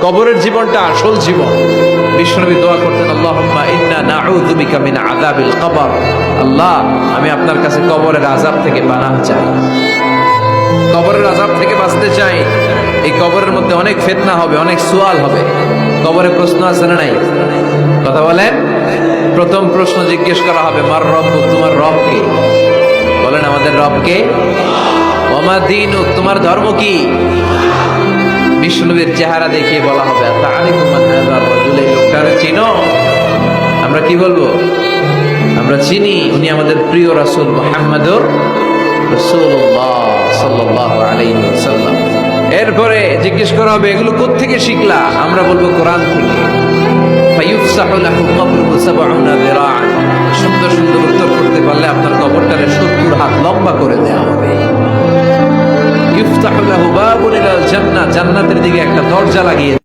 কবরের জীবনটা আসল জীবন। বিশ্বনবী দোয়া করতেন, আল্লাহুম্মা ইন্না নাউযু বিকা মিন আযাবিল কবর। আল্লাহ, আমি আপনার কাছে কবরের আযাব থেকে পানাহ চাই, কবরের আযাব থেকে বাঁচতে চাই। এই কবরের মধ্যে অনেক ফিতনা হবে, অনেক সুয়াল হবে। কবরে প্রশ্ন আছে না নাই? কথা বলেন। প্রথম প্রশ্ন জিজ্ঞেস করা হবে, মার রব্বুক, তোমার রব কে? বলেন, আমাদের রব কে? ওয়া মা দীনুক, তোমার ধর্ম কি? বিষ্ণুবীর চেহারা দেখিয়ে বলা হবে, তাআরিফু মান হাযার রাজুল, এই লোকটারে চিনো? আমরা কি বলবো? আমরা চিনি, উনি আমাদের প্রিয় রাসূল মুহাম্মদুর রাসূলুল্লাহ সাল্লাল্লাহু আলাইহি ওয়াসাল্লাম। এরপরে জিজ্ঞেস করা হবে, এগুলো কোত্থেকে শিখলা? আমরা বলবো, কোরআন থেকে। ফায়ুফসাহু লাহু কবরুহু ৭০ যিরাআন। সুন্দর সুন্দর উত্তর করতে পারলে আপনার কবরটারে ৭০ হাত লম্বা করে দেওয়া হবে। ইফতাহু লাহু বাবুন ইলাল জান্নাহ, জান্নাতের দিকে একটা দরজা লাগিয়ে